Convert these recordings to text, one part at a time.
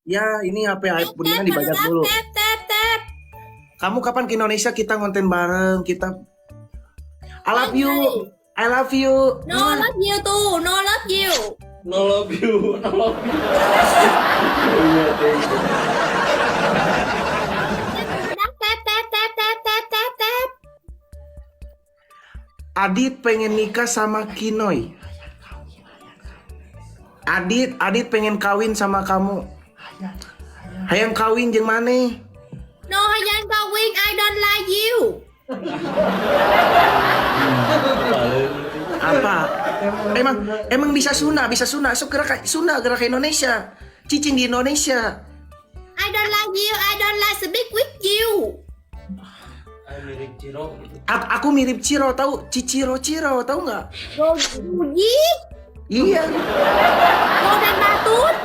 Ya, ini HP iPhone kan dibajak dulu. Tap. Kamu kapan ke Indonesia kita ngonten bareng? Kita I love you. I love you. No love you too. No love you. No love you. Tap. Adit pengen nikah sama Kinoy. Adit pengen kawin sama kamu. Hayang kawin jeung maneh. No hayang kawin, I don't like you. Apa? Emang bisa Sunda. So gerak Sunda, gerak Indonesia. Cicing di Indonesia. I don't like you. I don't like speak with you. Mirip Ciro. Aku mirip Ciro, tahu? Ciciro tahu nggak? Gogi. Iya. Golden Batut.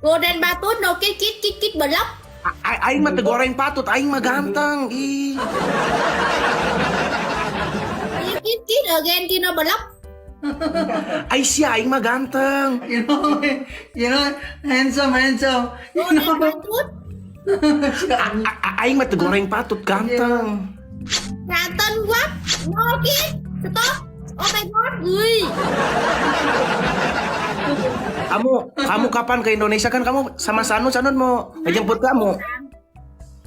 Golden Batut no kit belok. Aing mah teu goreng patut, aing mah ganteng. Ih. Kit again kino belok. Aisyah aing mah ganteng. You know, handsome. Golden Batut. Aing mah teu goreng patut, ganteng. Ganteng guap. No kit. Stop. Oh my god. Ui. Kamu kapan ke Indonesia kan kamu sama Sanut mau ngejemput kamu.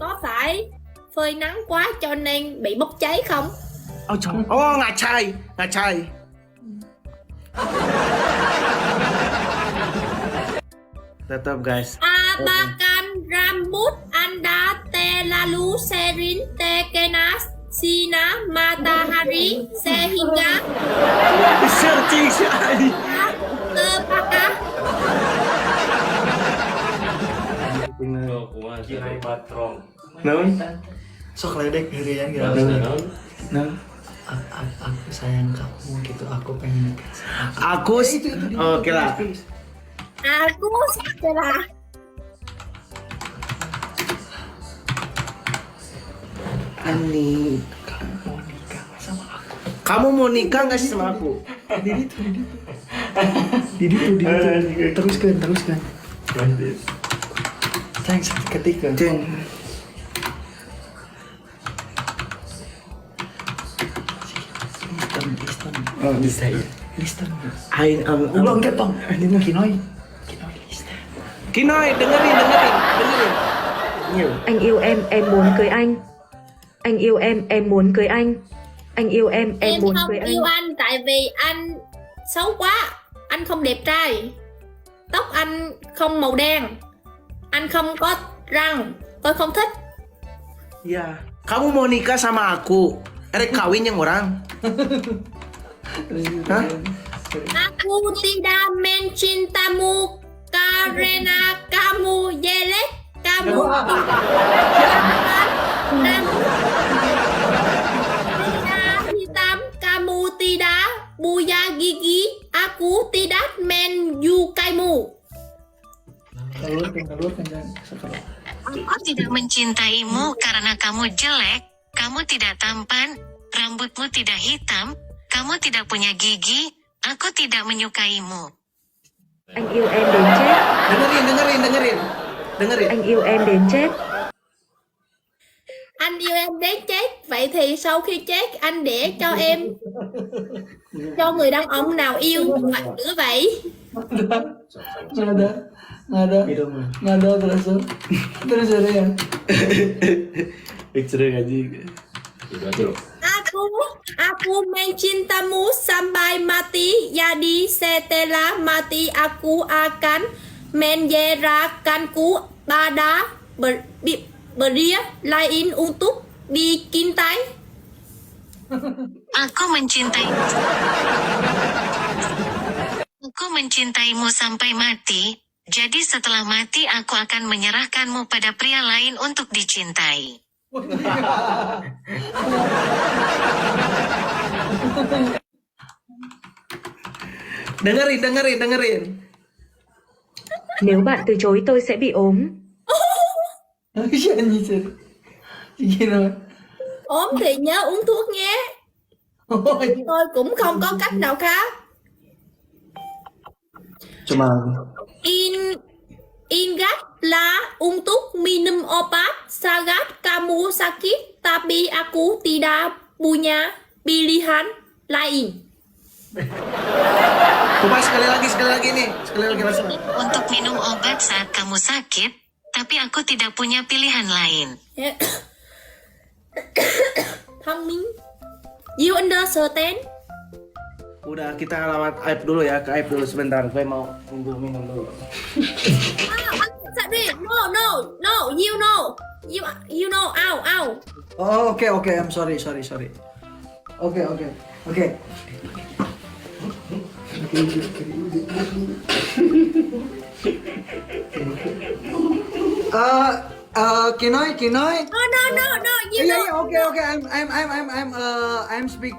Có phải phơi nắng quá cho nên bị bốc cháy không? Ngacai. Tetap guys. Abakan rambut Anda terlalu sering terkena sinar matahari sehingga Searching si Ai. terbakar. Kirai batrong. Naon? Sok ledek harian gitu. Nah, Aku sayang kamu gitu. Aku pengen nikah sama aku oke lah. Aku setelah Ani, kamu mau nikah sama aku. kamu mau nikah nggak sih sama aku? Di situ. Teruskan. Thanks ketika. Ceng. Listen. Oh bisa ya. Listen. Aing Ulang ketong. Kinoy, listen. Kinoy dengerin. Nhiều. Anh yêu em muốn cưới anh. Anh yêu em muốn cưới anh. Anh yêu em em muốn không cưới anh. yêu anh tại vì anh xấu quá. Anh không đẹp trai. Tóc anh không màu đen. Anh không có răng. Tôi không thích. Ya, kamu mau nikah sama aku? Erek kawin yang orang? Hah? Aku tidak mencintamu karena kamu jelek. Kamu tidak hitam. Kamu tidak punya gigi. Aku tidak menyukaimu. Telurkan sekarang. Aku tidak mencintaimu karena kamu jelek, kamu tidak tampan, rambutmu tidak hitam, kamu tidak punya gigi, aku tidak menyukaimu. Anh yêu em đến chết. Dengerin. Anh yêu em đến chết. Anh yêu em đến chết. Vậy thì sau khi chết anh để cho em cho người đàn ông nào yêu nữa vậy? Nggak ada terus ya. Picture gaji. Aku mencintamu sampai mati. Jadi setelah mati aku akan menyerahkanku pada pria lain untuk dicintai. Aku mencintaimu sampai mati. Jadi setelah mati aku akan menyerahkanmu pada pria lain untuk dicintai. Dengerin. Nếu bạn từ chối tôi sẽ bị ốm. Ốm thì nhớ uống thuốc nhé. Tôi cũng không có cách nào khác. Cuma Ingatlah untuk minum obat saat kamu sakit, tapi aku tidak punya pilihan lain. coba sekali lagi nih. Sekali lagi langsung. Untuk minum obat saat kamu sakit, tapi aku tidak punya pilihan lain. Thông minh. You understand? Udah, kita lewat Aib dulu ya. Ke Aib dulu sebentar. Gue mau minum dulu. Sorry. No. You know. Ow. Oh, oke, I'm sorry. Oke. Kinoy. No. You know. Yeah, okay. I'm speak.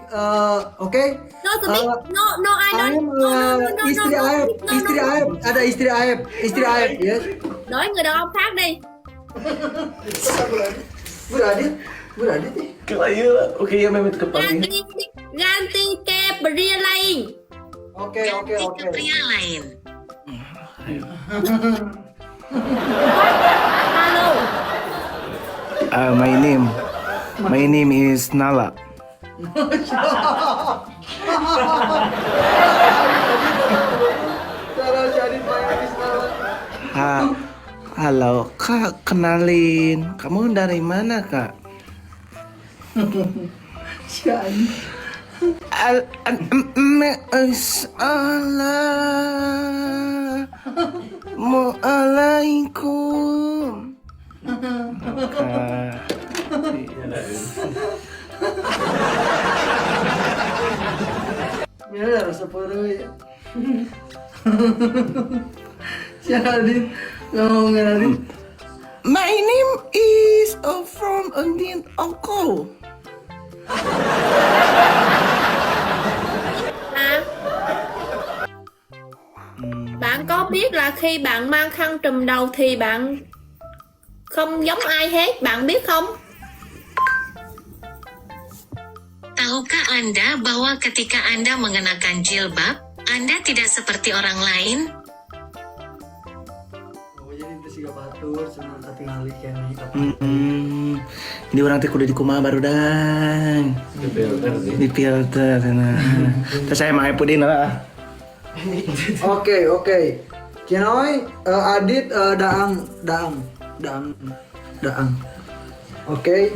Okay. No, speak. No. I don't. No. Istri Aib. Ada istri Aib. Yes. Nói người đàn ông khác đi. Beradit. Kelayu. Oke, ya memang kepala. Ganti ke pria lain. Oke. Ganti ke pria lain. Halo. My name is Nala. Halo, Kak, kenalin. Kamu dari mana, Kak? Assalamualaikum. Ya, rasa poro ya. Si Adit, ngomongin Adit. My name is from Indian Uncle. Bạn có biết là khi bạn mang khăn trùm đầu thì bạn không giống ai hết, bạn biết không? Tahukah Anda bahwa ketika Anda mengenakan jilbab, Anda tidak seperti orang lain? Oh, jadi itu sih batur, senang ketinggalan kayaknya. Ini orang teh kudu di kumaha baru dan di filter sana. Terus saya mau pudin lah. Oke. Kinoy, Adit, Daang. Oke.